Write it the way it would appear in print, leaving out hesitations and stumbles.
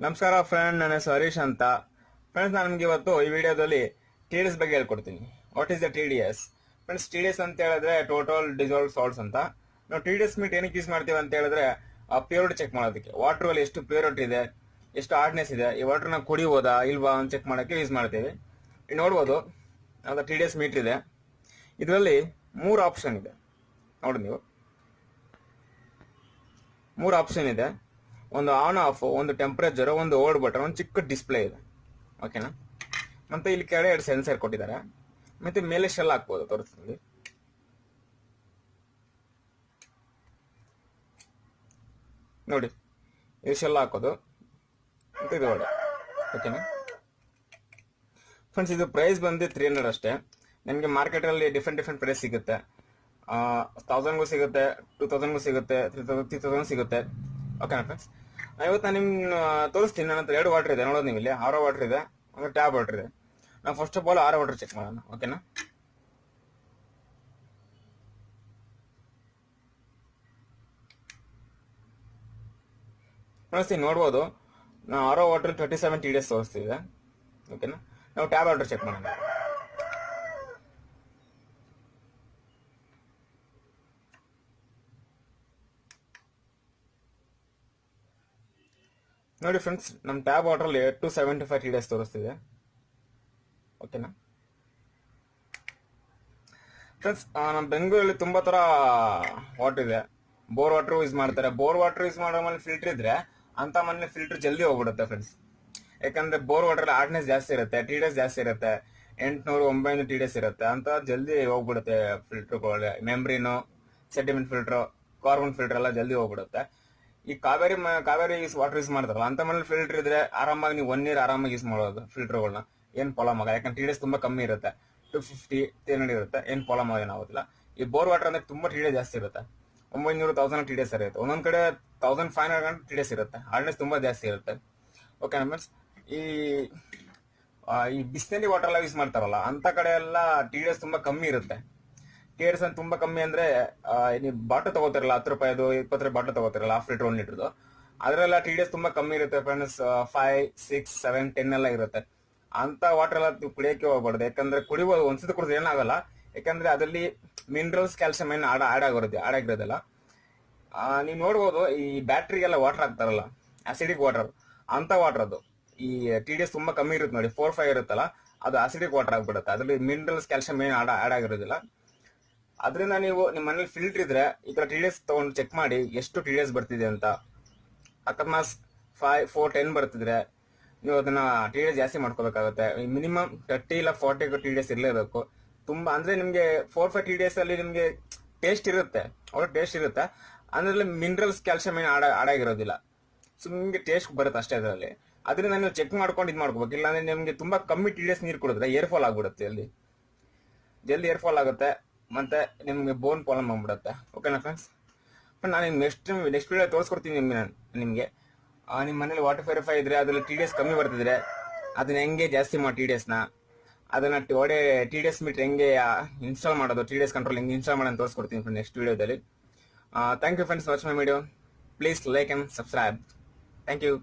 ನಮಸ್ಕಾರ ಫ್ರೆಂಡ್, ನನ್ನ ಹೆಸರು ಹರೀಶ್ ಅಂತ. ಫ್ರೆಂಡ್ಸ್, ನಾನು ನಿಮಗೆ ಇವತ್ತು ಈ ವಿಡಿಯೋದಲ್ಲಿ ಟಿ ಡಿ ಎಸ್ ಬಗ್ಗೆ ಹೇಳ್ಕೊಡ್ತೀನಿ. What is the T D S? Friends, T D S ಅಂತ ಹೇಳಿದ್ರೆ ಟೋಟಲ್ ಡಿಸಾಲ್ವ್ ಸಾಲ್ಟ್ಸ್ ಅಂತ. ನಾವು ಟಿ ಡಿ ಎಸ್ ಮೀಟ್ ಏನಕ್ಕೆ ಯೂಸ್ ಮಾಡ್ತೀವಿ ಅಂತ ಹೇಳಿದ್ರೆ ಪ್ಯೂರಿಟಿ ಚೆಕ್ ಮಾಡೋದಕ್ಕೆ. ವಾಟರ್ ಅಲ್ಲಿ ಎಷ್ಟು ಪ್ಯೂರಿಟಿ ಇದೆ, ಎಷ್ಟು ಹಾರ್ಡ್ನೆಸ್ ಇದೆ, ಈ ವಾಟರ್ ನ ಕುಡಿಬೋದಾ ಇಲ್ವಾ ಅಂತ ಚೆಕ್ ಮಾಡೋಕ್ಕೆ ಯೂಸ್ ಮಾಡ್ತೀವಿ. ಈಗ ನೋಡ್ಬೋದು, ಯಾವ್ದು ಟಿ ಡಿ ಎಸ್ ಮೀಟರ್ ಇದೆ. ಇದರಲ್ಲಿ 3 ಆಪ್ಷನ್ ಇದೆ ನೋಡಿ. ನೀವು 3 ಆಪ್ಷನ್ ಇದೆ. ಒಂದು ಆನ್ ಆಫ್, ಒಂದು ಟೆಂಪರೇಚರ್, ಒಂದು ಓಲ್ಡ್ ಬಟನ್, ಒಂದು ಚಿಕ್ಕ ಡಿಸ್ಪ್ಲೇ ಇದೆ. ಓಕೆನಾ? ಮತ್ತೆ ಇಲ್ಲಿ ಕೆಳಗೆ 2 ಸೆನ್ಸರ್ ಕೊಟ್ಟಿದ್ದಾರೆ. ಮತ್ತೆ ಮೇಲೆ ಶೆಲ್ ಹಾಕ್ಬೋದು, ತೋರಿಸ್ತೀನಿ ನೋಡಿ. ಇದು ಶೆಲ್ ಹಾಕೋದು ಮತ್ತೆ ಇದು ಒಳ್ಳೆ. ಓಕೆನಾ ಫ್ರೆಂಡ್ಸ್, ಇದು ಪ್ರೈಸ್ ಬಂದು 300 ಅಷ್ಟೇ. ನಿಮಗೆ ಮಾರ್ಕೆಟ್ ಅಲ್ಲಿ ಡಿಫ್ರೆಂಟ್ ಪ್ರೈಸ್ ಸಿಗುತ್ತೆ. 1000ಗೂ ಸಿಗುತ್ತೆ, 2000ಗೂ ಸಿಗುತ್ತೆ, 3000 ಸಿಗುತ್ತೆ. ಓಕೆನಾ ಫ್ರೆಂಡ್ಸ್, ಇವತ್ತು ನಾನು ನಿಮ್ಗೆ ತೋರಿಸ್ತೀನಿ. ನನ್ನ ಹತ್ರ 2 ವಾಟರ್ ಇದೆ ನೋಡೋದು. ನೀವು ಇಲ್ಲಿ RO ವಾಟರ್ ಇದೆ, ಒಂದು ಟ್ಯಾಬ್ ವಾಟರ್ ಇದೆ. ನಾವು first of all RO water check ಮಾಡೋಣ. ಓಕೆನಾ? ಫ್ರೆಂಡ್ಸ್, ನೀವು ನೋಡ್ಬೋದು, ನಾವು RO ವಾಟರ್ 37 TDS ತೋರಿಸ್ತಿದೆ. ಓಕೆನಾ? ನಾವು ಟ್ಯಾಬ್ ವಾಟರ್ ಚೆಕ್ ಮಾಡೋಣ. ನೋಡಿ ಫ್ರೆಂಡ್ಸ್, ನಮ್ಮ ಟ್ಯಾಬ್ ವಾಟರ್ ಅಲ್ಲಿ 275 TDS ತೋರಿಸ್ತಿದೆ. ಓಕೆನಾ ಫ್ರೆಂಡ್ಸ್, ನಮ್ಮ ಬೆಂಗಳೂರಲ್ಲಿ ತುಂಬಾ ತರ ವಾಟರ್ ಇದೆ. ಬೋರ್ ವಾಟರ್ ಯೂಸ್ ಮಾಡ್ತಾರೆ. ಬೋರ್ ವಾಟರ್ ಯೂಸ್ ಮಾಡೋ ಮೇಲೆ ಫಿಲ್ಟರ್ ಇದ್ರೆ ಅಂತ ಮನೆ ಫಿಲ್ಟರ್ ಜಲ್ದಿ ಹೋಗ್ಬಿಡುತ್ತೆ ಫ್ರೆಂಡ್ಸ್. ಯಾಕಂದ್ರೆ ಬೋರ್ ವಾಟರ್ ಹಾರ್ಡ್ನೆಸ್ ಜಾಸ್ತಿ ಇರುತ್ತೆ, TDS ಜಾಸ್ತಿ ಇರುತ್ತೆ. 800-900 TDS ಇರುತ್ತೆ. ಅಂತ ಜಲ್ದಿ ಹೋಗ್ಬಿಡುತ್ತೆ ಫಿಲ್ಟರ್ಗಳು. ಮೆಮ್ರಿನು, ಸೆಡಿಮೆಂಟ್ ಫಿಲ್ಟರ್, ಕಾರ್ಬನ್ ಫಿಲ್ಟರ್ ಎಲ್ಲ ಜಲ್ದಿ ಹೋಗ್ಬಿಡುತ್ತೆ. ಈ ಕಾವೇರಿ ವಾಟರ್ ಯೂಸ್ ಮಾಡ್ತಾರಲ್ಲ, ಅಂತ ಮನೇಲಿ ಫಿಲ್ಟರ್ ಇದ್ರೆ ಆರಾಮಾಗಿ ನೀವು 1 year ಆರಾಮಾಗಿ ಯೂಸ್ ಮಾಡೋದು ಫಿಲ್ಟರ್ಗಳನ್ನ. ಏನ್ ಪ್ರಾಬ್ಲಮ್ ಆಗ, ಯಾಕಂದ್ರೆ TDS ತುಂಬಾ ಕಮ್ಮಿ ಇರುತ್ತೆ. 250, 300 ಇರುತ್ತೆ. ಏನ್ ಪ್ರಾಬ್ಲಮ್ ಏನಾಗೋದಿಲ್ಲ. ಈ ಬೋರ್ ವಾಟರ್ ಅಂದ್ರೆ ತುಂಬಾ TDS ಜಾಸ್ತಿ ಇರುತ್ತೆ. 900-1000 TDS ಇರುತ್ತೆ. ಒಂದೊಂದ್ ಕಡೆ 1500 TDS ಇರುತ್ತೆ. ಹಾರ್ಡ್ನೆಸ್ ತುಂಬಾ ಜಾಸ್ತಿ ಇರುತ್ತೆ. ಓಕೆ ಮೀನ್ಸ್ ಈ ಬಿಸ್ಲೇರಿ ವಾಟರ್ ಎಲ್ಲ ಯೂಸ್ ಮಾಡ್ತಾರಲ್ಲ, ಅಂತ ಕಡೆ ಎಲ್ಲ TDS ತುಂಬಾ ಕಮ್ಮಿ ಇರುತ್ತೆ. TDS ತುಂಬಾ ಕಮ್ಮಿ ಅಂದ್ರೆ ನೀವು ಬಾಟಲ್ ತಗೋತಿರಲ್ಲ, 10 ರೂಪಾಯಿದು 20 ರೂಪಾಯಿ ಬಾಟಲ್ ತಗೋತಿರಲ್ಲ, ಹಾಫ್ ಲೀಟರ್ 1 ಲೀಟರ್ದು, ಅದರೆಲ್ಲ TDS ತುಂಬಾ ಕಮ್ಮಿ ಇರುತ್ತೆ ಫ್ರೆಂಡ್ಸ್. 5, 6, 7, 10 ಎಲ್ಲ ಇರುತ್ತೆ. ಅಂತ ವಾಟರ್ ಎಲ್ಲ ಕುಡಿಯೋಕೆ ಹೋಗ್ಬಾರ್ದು. ಯಾಕಂದ್ರೆ ಕುಡಿಬೋದು, ಒಂದ್ಸತಿ ಕುಡಿದ್ರೆ ಏನಾಗಲ್ಲ. ಯಾಕಂದ್ರೆ ಅದರಲ್ಲಿ ಮಿನರಲ್ಸ್, ಕ್ಯಾಲ್ಸಿಯಂ ಏನು ಆಡಾಗಿರೋದಿಲ್ಲ. ನೀವು ನೋಡ್ಬೋದು, ಈ ಬ್ಯಾಟ್ರಿಗೆಲ್ಲ ವಾಟರ್ ಹಾಕ್ತಾರಲ್ಲ, ಆಸಿಡಿಕ್ ವಾಟರ್, ಅಂತ ವಾಟರ್ ಅದು. ಈ TDS ತುಂಬಾ ಕಮ್ಮಿ ಇರುತ್ತೆ ನೋಡಿ, 4, 5 ಇರುತ್ತಲ್ಲ, ಅದು ಆಸಿಡಿಕ್ ವಾಟರ್ ಆಗ್ಬಿಡುತ್ತೆ. ಅದ್ರಲ್ಲಿ ಮಿನರಲ್ಸ್, ಕ್ಯಾಲ್ಸಿಯಂ ಏನು ಆಡಾಗಿರೋದಿಲ್ಲ. ಅದರಿಂದ ನೀವು ನಿಮ್ಮ ಮನೇಲಿ ಫಿಲ್ಟರ್ ಇದ್ರೆ ಈ ತರ TDS ತಗೊಂಡು ಚೆಕ್ ಮಾಡಿ ಎಷ್ಟು TDS ಬರ್ತಿದೆ ಅಂತ. ಅಕಸ್ಮಾತ್ 5, 4, 10 ಬರ್ತಿದ್ರೆ ನೀವು ಅದನ್ನ TDS ಜಾಸ್ತಿ ಮಾಡ್ಕೋಬೇಕಾಗುತ್ತೆ. ಮಿನಿಮಮ್ 30 ಇಲ್ಲ 40 TDS ಇರಲೇಬೇಕು. ತುಂಬಾ ಅಂದ್ರೆ ನಿಮ್ಗೆ 4, 5 TDS ಅಲ್ಲಿ ನಿಮ್ಗೆ ಟೇಸ್ಟ್ ಇರುತ್ತೆ, ಅಂದ್ರೆ ಮಿನರಲ್ಸ್, ಕ್ಯಾಲ್ಸಿಯಂ ಏನು ಆಡಾಗಿರೋದಿಲ್ಲ. ಸೊ ನಿಮ್ಗೆ ಟೇಸ್ಟ್ ಬರುತ್ತೆ ಅಷ್ಟೇ ಅದರಲ್ಲಿ. ಅದರಿಂದ ನೀವು ಚೆಕ್ ಮಾಡ್ಕೊಂಡು ಇದು ಮಾಡ್ಕೋಬೇಕು. ಇಲ್ಲಾಂದ್ರೆ ನಿಮ್ಗೆ ತುಂಬಾ ಕಮ್ಮಿ TDS ನೀರು ಕುಡಿದ್ರೆ ಏರ್ ಫಾಲ್ ಆಗ್ಬಿಡುತ್ತೆ. ಜಲ್ದಿ ಏರ್ ಫಾಲ್ ಆಗುತ್ತೆ. ಮತ್ತೆ ನಿಮ್ಗೆ ಬೋನ್ ಪ್ರಾಬ್ಲಮ್ ಆಗ್ಬಿಡುತ್ತೆ. ಓಕೆನಾ ಫ್ರೆಂಡ್ಸ್? ನಾನು ನೆಕ್ಸ್ಟ್ ವಿಡಿಯೋ ತೋರಿಸ್ಕೊಡ್ತೀನಿ ನಿಮ್ಗೆ. ನಿಮ್ಮ ಮನೇಲಿ ವಾಟರ್ ಪ್ಯೂರಿಫೈ ಇದ್ರೆ ಅದ್ರಲ್ಲಿ TDS ಕಮ್ಮಿ ಬರ್ತಿದ್ರೆ ಅದನ್ನ ಹೆಂಗೆ ಜಾಸ್ತಿ ಮಾಡಿ TDSನ ಅದನ್ನ TDS ಮೀಟರ್ ಹೆಂಗೆ ಇನ್ಸ್ಟಾಲ್ ಮಾಡೋದು, TDS ಕಂಟ್ರೋಲ್ ಹೆಂಗೆ ಇನ್ಸ್ಟಾಲ್ ಮಾಡೋದು ತೋರಿಸ್ಕೊಡ್ತೀನಿ ನೆಕ್ಸ್ಟ್ ವಿಡಿಯೋದಲ್ಲಿ. Thank you friends, watch my video. Please like and subscribe. Thank you.